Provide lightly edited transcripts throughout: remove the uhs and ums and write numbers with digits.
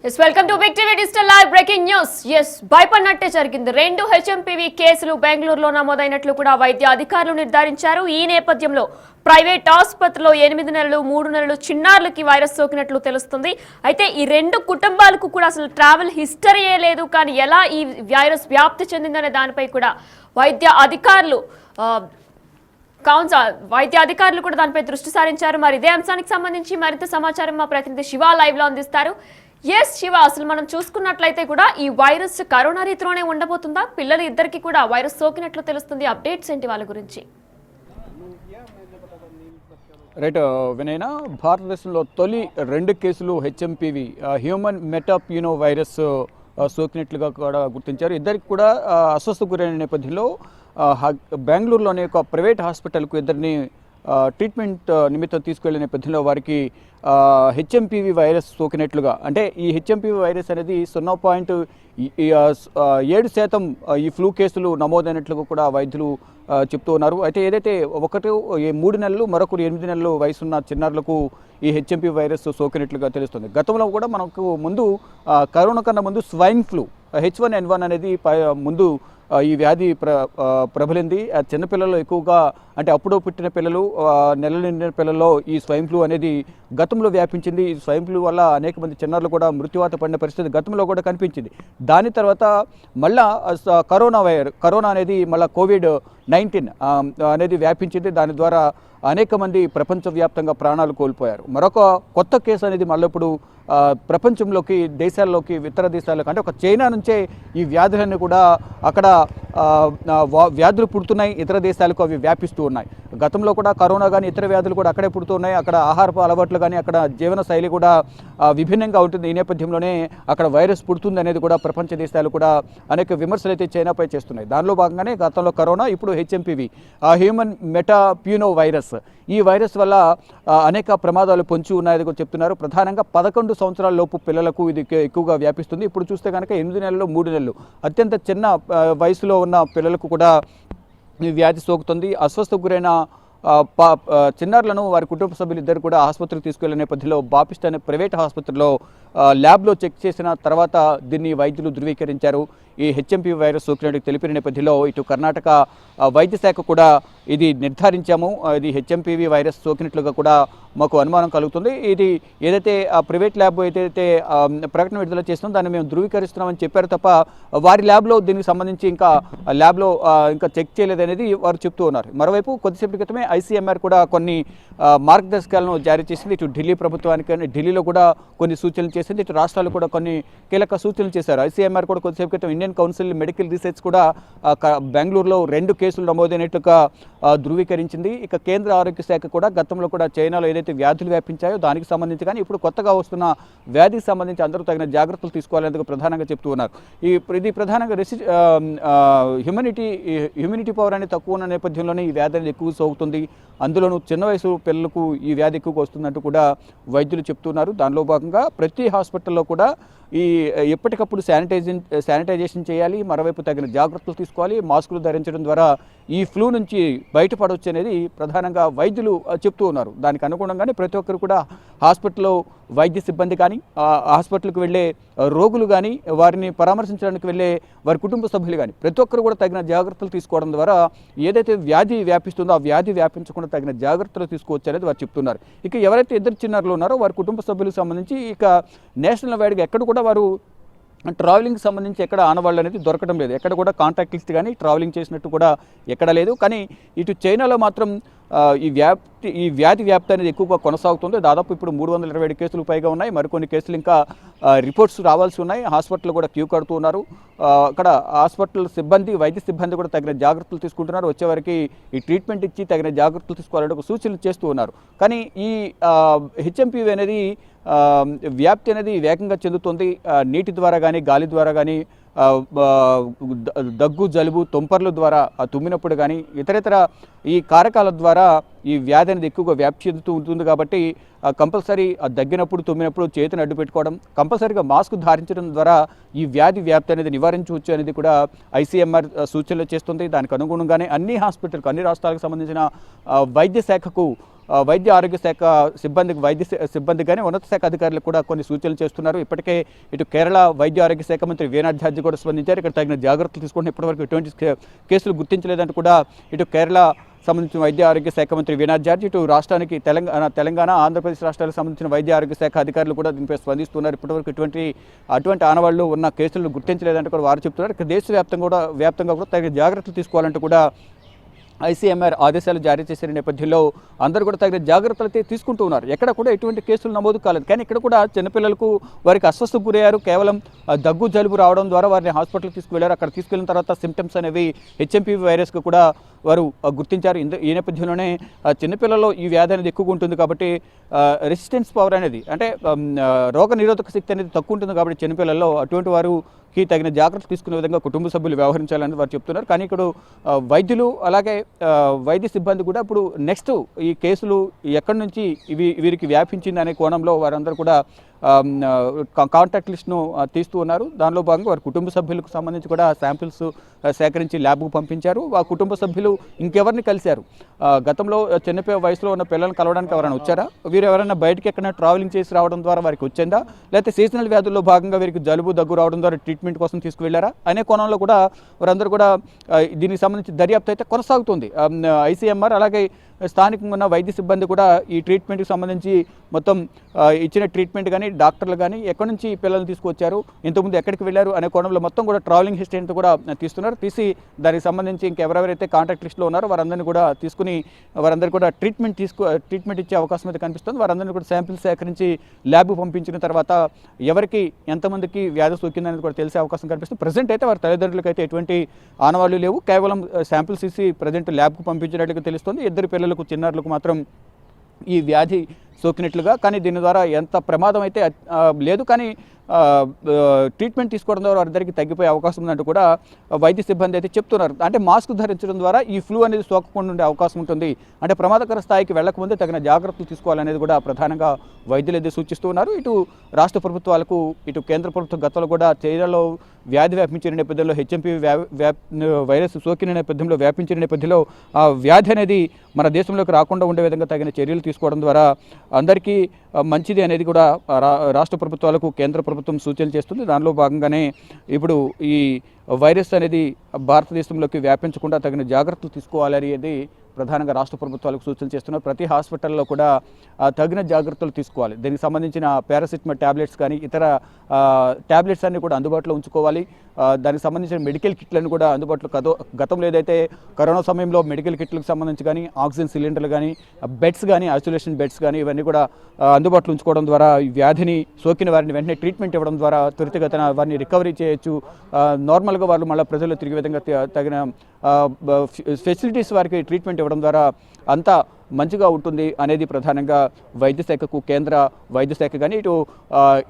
Yes, welcome to Big TV Digital Live breaking news. Yes, భయపడినట్టే జరిగింది. 2 HMPV కేసులు బెంగళూరులో నమోదైనట్లు కూడా వైద్య అధికారులు నిర్ధారించారు. ఈ నేపథ్యంలో ప్రైవేట్ ఆసుపత్రిలో 8 నెలలు 3 నెలలు చిన్నారులకి వైరస్ సోకినట్లు తెలుస్తుంది. అయితే ఈ 2 కుటుంబాలకు కూడా అసలు ట్రావెల్ హిస్టరీయే లేదు. కానీ ఎలా ఈ వైరస్ వ్యాప్తి చెందిందనే దానిపై కూడా వైద్య అధికారులు కూడా దానిపై దృష్టి సారించారు. మరి ఇదే అంశానికి సంబంధించి మరింత సమాచారం మా ప్రతినిధి శివ లైవ్ లో అందిస్తారు. ఎస్ శివ, అసలు మనం చూసుకున్నట్లయితే కూడా ఈ వైరస్ కరోనా రీతిలోనే ఉండబోతుందా? పిల్లలు ఇద్దరికి కూడా వైరస్ సోకినట్లు తెలుస్తుంది. అప్డేట్స్ ఏంటి వాళ్ళ గురించి? రైట్ వినయన, భారతదేశంలో తొలి 2 కేసులు హెచ్ఎంపీవీ హ్యూమన్ మెటాప్యూనో వైరస్ సోకినట్లుగా కూడా గుర్తించారు. ఇద్దరికి కూడా అస్వస్థకు గురైన నేపథ్యంలో బెంగళూరులోని ఒక ప్రైవేట్ హాస్పిటల్కు ఇద్దరిని ట్రీట్మెంట్ నిమిత్తం తీసుకెళ్లే నేపథ్యంలో వారికి హెచ్ఎంపీవీ వైరస్ సోకినట్లుగా, అంటే ఈ హెచ్ఎంపీవీ వైరస్ అనేది 0.7% ఈ ఫ్లూ కేసులు నమోదైనట్లుగా కూడా వైద్యులు చెప్తూ ఉన్నారు. అయితే ఏదైతే 3 నెలలు మరొకరు 8 నెలలు వయసున్న చిన్నారులకు ఈ హెచ్ఎంపీ వైరస్ సోకినట్లుగా తెలుస్తుంది. గతంలో కూడా మనకు ముందు కరోనా కన్నా ముందు స్వైన్ ఫ్లూ H1N1 అనేది ముందు ఈ వ్యాధి ప్రబలింది. చిన్నపిల్లలు ఎక్కువగా, అంటే అప్పుడు పుట్టిన పిల్లలు, నెలలు నిండిన పిల్లల్లో ఈ స్వైన్ ఫ్లూ అనేది గతంలో వ్యాపించింది. ఈ స్వైన్ ఫ్లూ వల్ల అనేక మంది చిన్నారులు కూడా మృత్యువాత పడిన పరిస్థితి గతంలో కూడా కనిపించింది. దాని తర్వాత మళ్ళా కరోనా అనేది మళ్ళీ COVID-19 అనేది వ్యాపించింది. దాని ద్వారా అనేక మంది ప్రపంచవ్యాప్తంగా ప్రాణాలు కోల్పోయారు. మరొక కొత్త కేసు అనేది మళ్ళీ ఇప్పుడు ప్రపంచంలోకి, దేశాల్లోకి, ఇతర దేశాలకు, అంటే ఒక చైనా నుంచే ఈ వ్యాధులన్నీ కూడా అక్కడ వ్యాధులు పుడుతున్నాయి, ఇతర దేశాలకు అవి వ్యాపిస్తూ ఉన్నాయి. గతంలో కూడా కరోనా కానీ ఇతర వ్యాధులు కూడా అక్కడే పుడుతూ ఉన్నాయి. అక్కడ ఆహారపు అలవాట్లు కానీ, అక్కడ జీవన శైలి కూడా విభిన్నంగా ఉంటుంది. ఈ నేపథ్యంలోనే అక్కడ వైరస్ పుడుతుంది అనేది కూడా ప్రపంచ దేశాలు కూడా అనేక విమర్శలు అయితే చైనాపై చేస్తున్నాయి. దానిలో భాగంగానే గతంలో కరోనా, ఇప్పుడు హెచ్ఎంపీవీ హ్యూమన్ మెటాప్యూనో వైరస్. ఈ వైరస్ వల్ల అనేక ప్రమాదాలు పొంచి ఉన్నాయని కూడా చెప్తున్నారు. ప్రధానంగా 11 సంవత్సరాల లోపు పిల్లలకు ఇది ఎక్కువగా వ్యాపిస్తుంది. ఇప్పుడు చూస్తే కనుక 8 నెలలు 3 నెలలు అత్యంత చిన్న వయసులో ఉన్న పిల్లలకు కూడా ఈ వ్యాధి సోకుతుంది. అస్వస్థకు గురైన చిన్నారులను వారి కుటుంబ సభ్యులు ఇద్దరు కూడా ఆసుపత్రికి తీసుకెళ్లే నేపథ్యంలో బాపిస్ట్ అనే ప్రైవేట్ ఆసుపత్రిలో ల్యాబ్లో చెక్ చేసిన తర్వాత దీన్ని వైద్యులు ధృవీకరించారు. ఈ హెచ్ఎంపీ వైరస్ సోకినట్టు తెలిపిన నేపథ్యంలో ఇటు కర్ణాటక వైద్య శాఖ కూడా ఇది నిర్ధారించాము, ఇది హెచ్ఎంపీవీ వైరస్ సోకినట్లుగా కూడా మాకు అనుమానం కలుగుతుంది. ఇది ఏదైతే ఆ ప్రైవేట్ ల్యాబ్ ఏదైతే ప్రకటన విడుదల చేస్తుందో దాన్ని మేము ధృవీకరిస్తున్నామని చెప్పారు తప్ప వారి ల్యాబ్లో దీనికి సంబంధించి ఇంకా ల్యాబ్లో ఇంకా చెక్ చేయలేదనేది వారు చెప్తూ ఉన్నారు. మరోవైపు కొద్దిసేపటి క్రితమే ICMR కూడా కొన్ని మార్గదర్శకాలను జారీ చేసింది. ఇటు ఢిల్లీ ప్రభుత్వానికి, ఢిల్లీలో కూడా కొన్ని సూచనలు చేసింది, ఇటు రాష్ట్రాలు కూడా కొన్ని కీలక సూచనలు చేశారు. ICMR కూడా కొద్దిసేపు క్రితం ఇండియన్ కౌన్సిల్ మెడికల్ రీసెర్చ్ కూడా బెంగళూరులో 2 కేసులు నమోదైనట్లుగా ధృవీకరించింది. ఇక కేంద్ర ఆరోగ్య శాఖ కూడా గతంలో కూడా చైనాలో ఏదైతే వ్యాధులు వ్యాపించాయో దానికి సంబంధించి కానీ ఇప్పుడు కొత్తగా వస్తున్న వ్యాధికి సంబంధించి అందరూ తగిన జాగ్రత్తలు తీసుకోవాలనేందుకు ప్రధానంగా చెప్తూ ఉన్నారు. ఇది ప్రధానంగా హ్యూమినిటీ పవర్ అనేది తక్కువ ఉన్న నేపథ్యంలోనే ఈ వ్యాధి అనేది ఎక్కువ సోకుతుంది. అందులోనూ చిన్న వయసు పిల్లలకు ఈ వ్యాధి ఎక్కువగా వస్తున్నట్టు కూడా వైద్యులు చెప్తున్నారు. దానిలో భాగంగా ప్రతి హాస్పిటల్లో కూడా ఈ ఎప్పటికప్పుడు శానిటైజేషన్ చేయాలి, మరోవైపు తగిన జాగ్రత్తలు తీసుకోవాలి, మాస్కులు ధరించడం ద్వారా ఈ ఫ్లూ నుంచి బయటపడవచ్చు అనేది ప్రధానంగా వైద్యులు చెప్తూ ఉన్నారు. దానికి అనుగుణంగానే ప్రతి ఒక్కరు కూడా హాస్పిటల్లో వైద్య సిబ్బంది కానీ, హాస్పిటల్కి వెళ్ళే రోగులు కానీ, వారిని పరామర్శించడానికి వెళ్ళే వారి కుటుంబ సభ్యులు కానీ ప్రతి ఒక్కరు కూడా తగిన జాగ్రత్తలు తీసుకోవడం ద్వారా ఏదైతే వ్యాధి వ్యాపిస్తుందో ఆ వ్యాధి వ్యాపించకుండా తగిన జాగ్రత్తలు తీసుకోవచ్చు అనేది వారు చెప్తున్నారు. ఇక ఎవరైతే ఇద్దరు చిన్నారులు ఉన్నారో వారి కుటుంబ సభ్యులకు సంబంధించి ఇక నేషనల్ వైడ్గా ఎక్కడ కూడా వారు ట్రావెలింగ్ సంబంధించి ఎక్కడ ఆనవాళ్ళు అనేది దొరకడం లేదు. ఎక్కడ కూడా కాంటాక్ట్ లిస్ట్ కానీ ట్రావెలింగ్ చేసినట్టు కూడా ఎక్కడ లేదు. కానీ ఇటు చైనాలో మాత్రం ఈ వ్యాధి వ్యాప్తి అనేది ఎక్కువగా కొనసాగుతుంది. దాదాపు ఇప్పుడు 327 కేసులు పైగా ఉన్నాయి. మరికొన్ని కేసులు ఇంకా రిపోర్ట్స్ రావాల్సి ఉన్నాయి. హాస్పిటల్ కూడా క్యూ కడుతూ ఉన్నారు. అక్కడ హాస్పిటల్ సిబ్బంది, వైద్య సిబ్బంది కూడా తగిన జాగ్రత్తలు తీసుకుంటున్నారు. వచ్చేవారికి ఈ ట్రీట్మెంట్ ఇచ్చి తగిన జాగ్రత్తలు తీసుకోవాలని ఒక సూచనలు చేస్తూ ఉన్నారు. కానీ ఈ హెచ్ఎంపీవీ అనేది వ్యాప్తి అనేది వేగంగా చెందుతుంది. నీటి ద్వారా కానీ, గాలి ద్వారా కానీ, దగ్గు, జలుబు, తుంపర్ల ద్వారా తుమ్మినప్పుడు కానీ, ఇతరేతర ఈ కారకాల ద్వారా ఈ వ్యాధి అనేది ఎక్కువగా వ్యాప్తి చెందుతూ ఉంటుంది. కాబట్టి కంపల్సరీ దగ్గినప్పుడు, తుమ్మినప్పుడు చేతిని అడ్డు పెట్టుకోవడం, కంపల్సరీగా మాస్క్ ధారించడం ద్వారా ఈ వ్యాధి వ్యాప్తి అనేది నివారించవచ్చు అనేది కూడా ICMR సూచనలు చేస్తుంది. దానికి అనుగుణంగానే అన్ని హాస్పిటల్కు, అన్ని రాష్ట్రాలకు సంబంధించిన వైద్య శాఖకు వైద్య ఆరోగ్య శాఖ సిబ్బంది కానీ ఉన్నత శాఖ అధికారులకు కూడా కొన్ని సూచనలు చేస్తున్నారు. ఇప్పటికే ఇటు కేరళ వైద్య ఆరోగ్య శాఖ మంత్రి వేనాడ్ జార్జి కూడా స్పందించారు. ఇక్కడ తగిన జాగ్రత్తలు తీసుకుంటే ఇప్పటివరకు ఎటువంటి కేసులు గుర్తించలేదంటూ కూడా ఇటు కేరళ సంబంధించిన వైద్య ఆరోగ్య శాఖ మంత్రి వేనాడ్ జార్జి, ఇటు రాష్ట్రానికి తెలంగాణ ఆంధ్రప్రదేశ్ రాష్ట్రాలకు సంబంధించిన వైద్య ఆరోగ్య శాఖ అధికారులు కూడా దీనిపై స్పందిస్తున్నారు. ఇప్పటివరకు అటువంటి ఆనవాళ్లు ఉన్న కేసులను గుర్తించలేదంటూ కూడా వారు చెప్తున్నారు. ఇక్కడ దేశవ్యాప్తంగా కూడా తగిన జాగ్రత్తలు తీసుకోవాలంటూ కూడా ICMR ఆదేశాలు జారీ చేసిన నేపథ్యంలో అందరూ కూడా తగిన జాగ్రత్తలు అయితే తీసుకుంటూ ఉన్నారు. ఎక్కడ కూడా ఎటువంటి కేసులు నమోదు కాలేదు. కానీ ఇక్కడ కూడా చిన్నపిల్లలకు వారికి అస్వస్థకు గురయ్యారు. కేవలం దగ్గు జలుబు రావడం ద్వారా వారిని హాస్పిటల్కి తీసుకువెళ్లారు. అక్కడ తీసుకెళ్లిన తర్వాత సిమ్టమ్స్ అనేవి HMPV వైరస్కు కూడా వారు గుర్తించారు. ఈ నేపథ్యంలోనే చిన్నపిల్లల్లో ఈ వ్యాధి అనేది ఎక్కువగా ఉంటుంది కాబట్టి రెసిస్టెన్స్ పవర్ అనేది అంటే రోగ నిరోధక శక్తి అనేది తక్కువ ఉంటుంది కాబట్టి చిన్నపిల్లల్లో అటువంటి వారికి తగిన జాగ్రత్తలు తీసుకునే విధంగా కుటుంబ సభ్యులు వ్యవహరించాలని వారు చెప్తున్నారు. కానీ ఇక్కడ వైద్యులు అలాగే వైద్య సిబ్బంది కూడా ఇప్పుడు నెక్స్ట్ ఈ కేసులు ఎక్కడి నుంచి వీరికి వ్యాపించింది అనే కోణంలో వారందరూ కూడా కాంటాక్ట్ లిస్ట్ను తీస్తూ ఉన్నారు. దానిలో భాగంగా వారి కుటుంబ సభ్యులకు సంబంధించి కూడా శాంపిల్స్ సేకరించి ల్యాబ్కు పంపించారు. ఆ కుటుంబ సభ్యులు ఇంకెవరిని కలిశారు, గతంలో చిన్న వయసులో ఉన్న పిల్లల్ని కలవడానికి ఎవరైనా వచ్చారా, వీరు ఎవరైనా బయటకి ఎక్కడైనా ట్రావెలింగ్ చేసి రావడం ద్వారా వారికి వచ్చిందా, లేకపోతే సీజనల్ వ్యాధుల్లో భాగంగా వీరికి జలుబు దగ్గు రావడం ద్వారా ట్రీట్మెంట్ కోసం తీసుకువెళ్లారా అనే కోణంలో కూడా వారందరూ కూడా దీనికి సంబంధించి దర్యాప్తు అయితే కొనసాగుతుంది. ICMR అలాగే స్థానికంగా ఉన్న వైద్య సిబ్బంది కూడా ఈ ట్రీట్మెంట్కి సంబంధించి మొత్తం ఇచ్చిన ట్రీట్మెంట్ కానీ డాక్టర్లు కానీ ఎక్కడి నుంచి పిల్లల్ని తీసుకొచ్చారు, ఇంతకుముందు ఎక్కడికి వెళ్ళారు అనే కోణంలో మొత్తం కూడా ట్రావెలింగ్ హిస్టరీ అంతా కూడా తీసి దానికి సంబంధించి ఇంకెవరెవరైతే కాంటాక్ట్ లిస్ట్లో ఉన్నారో వారందరినీ కూడా తీసుకుని వారందరూ కూడా ట్రీట్మెంట్ ఇచ్చే అవకాశం అయితే కనిపిస్తుంది. వారందరినీ కూడా శాంపిల్స్ సేకరించి ల్యాబ్కు పంపించిన తర్వాత ఎవరికి ఎంతమందికి వ్యాధి సోకిందనేది కూడా తెలిసే అవకాశం కనిపిస్తుంది. ప్రజెంట్ అయితే వారి తల్లిదండ్రులకు అయితే ఎటువంటి ఆనవాళ్లు లేవు. కేవలం శాంపిల్స్ ఇచ్చి ప్రజెంట్ ల్యాబ్కు పంపించినట్లుగా తెలుస్తుంది. ఇద్దరు పిల్లలకు చిన్నారులకు మాత్రం ఈ వ్యాధి సోకినట్లుగా, కానీ దీని ద్వారా ఎంత ప్రమాదం అయితే లేదు, కానీ ట్రీట్మెంట్ తీసుకోవడం ద్వారా వారిద్దరికి తగ్గిపోయే అవకాశం ఉందంటూ కూడా వైద్య సిబ్బంది అయితే చెప్తున్నారు. అంటే మాస్క్ ధరించడం ద్వారా ఈ ఫ్లూ అనేది సోకకుండా ఉండే అవకాశం ఉంటుంది. అంటే ప్రమాదకర స్థాయికి వెళ్లకముందే తగిన జాగ్రత్తలు తీసుకోవాలనేది కూడా ప్రధానంగా వైద్యులు అయితే సూచిస్తూ ఉన్నారు. ఇటు రాష్ట్ర ప్రభుత్వాలకు ఇటు కేంద్ర ప్రభుత్వం గతంలో కూడా చైనాలో వ్యాధి వ్యాపించిన నేపథ్యంలో HMPV వైరస్ సోకిన నేపథ్యంలో వ్యాపించిన నేపథ్యంలో ఆ వ్యాధి అనేది మన దేశంలోకి రాకుండా ఉండే విధంగా తగిన చర్యలు తీసుకోవడం ద్వారా అందరికీ మంచిది అనేది కూడా రాష్ట్ర ప్రభుత్వాలకు కేంద్ర ప్రభుత్వం సూచనలు చేస్తుంది. దానిలో భాగంగానే ఇప్పుడు ఈ వైరస్ అనేది భారతదేశంలోకి వ్యాపించకుండా తగిన జాగ్రత్తలు తీసుకోవాలనేది ప్రధానంగా రాష్ట్ర ప్రభుత్వాలకు సూచనలు చేస్తున్నారు. ప్రతి హాస్పిటల్లో కూడా తగిన జాగ్రత్తలు తీసుకోవాలి. దీనికి సంబంధించిన పారాసిటమాల్ ట్యాబ్లెట్స్ కానీ ఇతర ట్యాబ్లెట్స్ అన్ని కూడా అందుబాటులో ఉంచుకోవాలి. దానికి సంబంధించిన మెడికల్ కిట్లను కూడా అందుబాటులో గతంలో ఏదైతే కరోనా సమయంలో మెడికల్ కిట్లకు సంబంధించి కానీ ఆక్సిజన్ సిలిండర్లు కానీ బెడ్స్ కానీ ఐసోలేషన్ బెడ్స్ కానీ ఇవన్నీ కూడా అందుబాటులో ఉంచుకోవడం ద్వారా ఈ వ్యాధిని సోకిన వారిని వెంటనే ట్రీట్మెంట్ ఇవ్వడం ద్వారా త్వరితగతిన వారిని రికవరీ చేయొచ్చు. నార్మల్గా వాళ్ళు మళ్ళీ ప్రజలు తిరిగే విధంగా తగిన ఫెసిలిటీస్ వారికి ట్రీట్మెంట్ ఇవ్వడం ద్వారా అంతా మంచిగా ఉంటుంది అనేది ప్రధానంగా వైద్య శాఖకు కేంద్ర వైద్య శాఖ కానీ ఇటు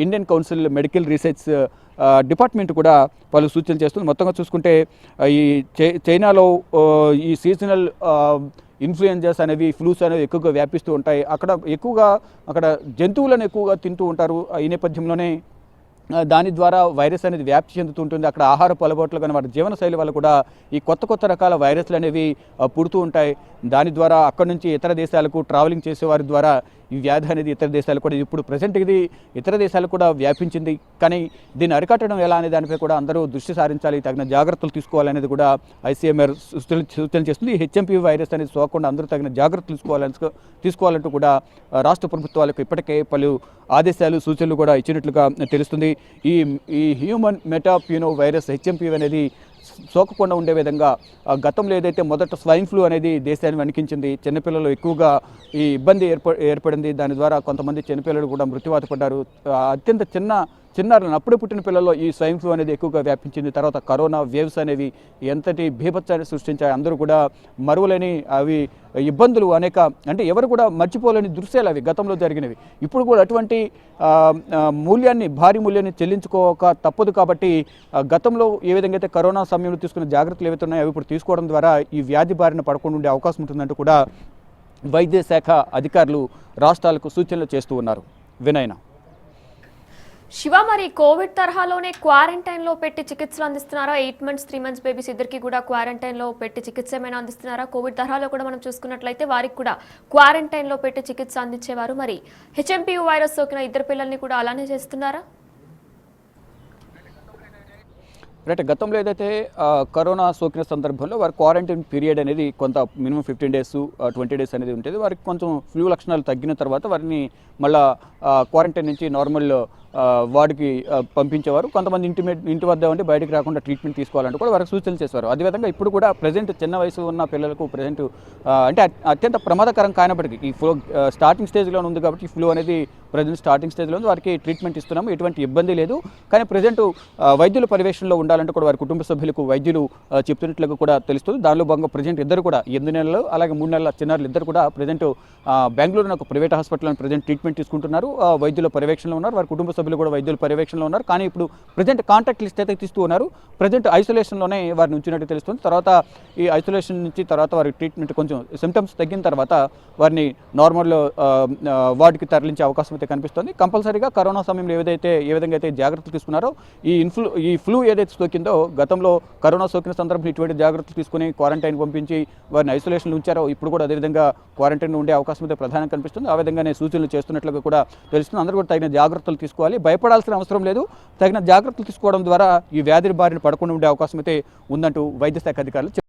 Indian council medical research department కూడా వాళ్ళు సూచనలు చేస్తుంది. మొత్తంగా చూసుకుంటే ఈ చైనాలో ఈ సీజనల్ ఇన్ఫ్లుయెంజాస్ అనేవి ఫ్లూస్ అనేవి ఎక్కువగా వ్యాపిస్తూ ఉంటాయి. అక్కడ జంతువులను ఎక్కువగా తింటూ ఉంటారు. ఈ నేపథ్యంలోనే దాని ద్వారా వైరస్ అనేది వ్యాప్తి చెందుతుంటుంది. అక్కడ ఆహారపు అలవాట్లు కానీ వారి జీవనశైలి వల్ల కూడా ఈ కొత్త రకాల వైరస్లు అనేవి పుడుతూ ఉంటాయి. దాని ద్వారా అక్కడి నుంచి ఇతర దేశాలకు ట్రావెలింగ్ చేసేవారి ద్వారా ఈ వ్యాధి అనేది ఇతర దేశాలు కూడా ఇప్పుడు ప్రజెంట్ ఇది ఇతర దేశాలకు కూడా వ్యాపించింది. కానీ దీన్ని అరికట్టడం ఎలా అనే దానిపై కూడా అందరూ దృష్టి సారించాలి, తగిన జాగ్రత్తలు తీసుకోవాలనేది కూడా ICMR సూచన చేస్తుంది. HMPV వైరస్ అనేది సోకకుండా అందరూ తగిన జాగ్రత్తలు తీసుకోవాలంటూ కూడా రాష్ట్ర ప్రభుత్వాలకు ఇప్పటికే పలు ఆదేశాలు సూచనలు కూడా ఇచ్చినట్లుగా తెలుస్తుంది. ఈ హ్యూమన్ మెటాప్యూనో వైరస్ HMPV అనేది సోకకుండా ఉండే విధంగా గతంలో ఏదైతే మొదట స్వైన్ ఫ్లూ అనేది దేశాన్ని వణికించింది, చిన్నపిల్లలు ఎక్కువగా ఈ ఇబ్బంది ఏర్పడింది. దాని ద్వారా కొంతమంది చిన్నపిల్లలు కూడా మృత్యువాత పడ్డారు. అత్యంత చిన్నారులను అప్పుడే పుట్టిన పిల్లల్లో ఈ స్వైన్ ఫ్లూ అనేది ఎక్కువగా వ్యాపించింది. తర్వాత కరోనా వేవ్స్ అనేవి ఎంతటి బీభత్సాన్ని సృష్టించాయి. అందరూ కూడా మరువలేని అవి ఇబ్బందులు అంటే ఎవరు కూడా మర్చిపోలేని దృశ్యాలు అవి గతంలో జరిగినవి. ఇప్పుడు కూడా అటువంటి భారీ మూల్యాన్ని చెల్లించుకోక తప్పదు. కాబట్టి గతంలో ఏ విధంగా అయితే కరోనా సమయంలో తీసుకున్న జాగ్రత్తలు ఏవైతే ఉన్నాయో అవి ఇప్పుడు తీసుకోవడం ద్వారా ఈ వ్యాధి బారిన పడకుండా ఉండే అవకాశం ఉంటుందంటూ కూడా వైద్య శాఖ అధికారులు రాష్ట్రాలకు సూచనలు చేస్తూ ఉన్నారు. వినయన శివ, మరి కోవిడ్ తరహాలోనే క్వారంటైన్ లో పెట్టి చికిత్సలు అందిస్తున్నారా? 8 months 3 months బేబీస్ ఇద్దరికి కూడా క్వారంటైన్ లో పెట్టి చికిత్స ఏమైనా అందిస్తున్నారా? కోవిడ్ తరహాలో కూడా మనం చూసుకున్నట్లయితే వారికి కూడా క్వారంటైన్ లో పెట్టి చికిత్స అందించేవారు. మరి హెచ్ఎంపీవీ వైరస్ సోకిన ఇద్దరు పిల్లల్ని కూడా అలానే చేస్తున్నారా? రైట్, గతంలో ఏదైతే కరోనా సోకిన సందర్భంలో వారి క్వారంటైన్ పీరియడ్ అనేది కొంత మినిమం 15 days 20 days అనేది ఉంటుంది. వారికి కొంచెం ఫ్లూ లక్షణాలు తగ్గిన తర్వాత వారిని మళ్ళా క్వారంటైన్ నుంచి నార్మల్ వార్డుకి పంపించేవారు. కొంతమంది ఇంటి వద్ద ఉండి బయటికి రాకుండా ట్రీట్మెంట్ తీసుకోవాలంటూ కూడా వారికి సూచనలు చేసేవారు. అదేవిధంగా ఇప్పుడు కూడా ప్రజెంట్ చిన్న వయసు ఉన్న పిల్లలకు ప్రజెంట్ అంటే అత్యంత ప్రమాదకరం కానప్పటికీ ఈ ఫ్లో స్టార్టింగ్ స్టేజ్లో ఉంది కాబట్టి ఈ ఫ్లూ అనేది ప్రజెంట్ స్టార్టింగ్ స్టేజ్లో ఉంది. వారికి ట్రీట్మెంట్ ఇస్తున్నాము, ఎటువంటి ఇబ్బంది లేదు. కానీ ప్రజెంట్ వైద్యుల పర్యవేక్షణలో ఉండాలంటే కూడా వారి కుటుంబ సభ్యులకు వైద్యులు చెప్తున్నట్లుగా కూడా తెలుస్తుంది. దానిలో భాగంగా ప్రజెంట్ ఇద్దరు కూడా 8 నెలలు అలాగే 3 నెలల చిన్నారులు ఇద్దరు కూడా ప్రజెంట్ బెంగళూరులో ఒక ప్రైవేట్ హాస్పిటల్లో ప్రజెంట్ ట్రీట్మెంట్ తీసుకుంటున్నారు. వైద్యుల పర్యవేక్షణలో ఉన్నారు. వారి కుటుంబ సభ్యులు కూడా వైద్యుల పర్యవేక్షణలో ఉన్నారు. కానీ ఇప్పుడు ప్రజెంట్ కాంటాక్ట్ లిస్ట్ అయితే తీస్తూ ఉన్నారు. ప్రజెంట్ ఐసోలేషన్లోనే వారిని ఉంచినట్టు తెలుస్తుంది. తర్వాత ఈ ఐసోలేషన్ నుంచి తర్వాత వారి ట్రీట్మెంట్ కొంచెం సిమ్టమ్స్ తగ్గిన తర్వాత వారిని నార్మల్ వార్డుకి తరలించే అవకాశం అయితే కనిపిస్తుంది. కంపల్సరీగా కరోనా సమయంలో ఏ విధంగా అయితే జాగ్రత్తలు తీసుకున్నారో ఈ ఫ్లూ ఏదైతే సోకిందో గతంలో కరోనా సోకిన సందర్భంలో ఇటువంటి జాగ్రత్తలు తీసుకుని క్వారంటైన్ పంపించి వారిని ఐసోలేషన్లో ఉంచారో ఇప్పుడు కూడా అదేవిధంగా క్వారంటైన్ ఉండే అవకాశం అయితే ప్రధానంగా కనిపిస్తుంది. ఆ విధంగానే సూచనలు చేస్తున్నట్లుగా కూడా తెలుస్తుంది. అందరూ కూడా తగిన జాగ్రత్తలు తీసుకోవాలి, భయపడాల్సిన అవసరం లేదు. తగిన జాగ్రత్తలు తీసుకోవడం ద్వారా ఈ వ్యాధి బారిన పడకుండా ఉండే అవకాశం అయితే ఉందంటూ వైద్య శాఖ అధికారులు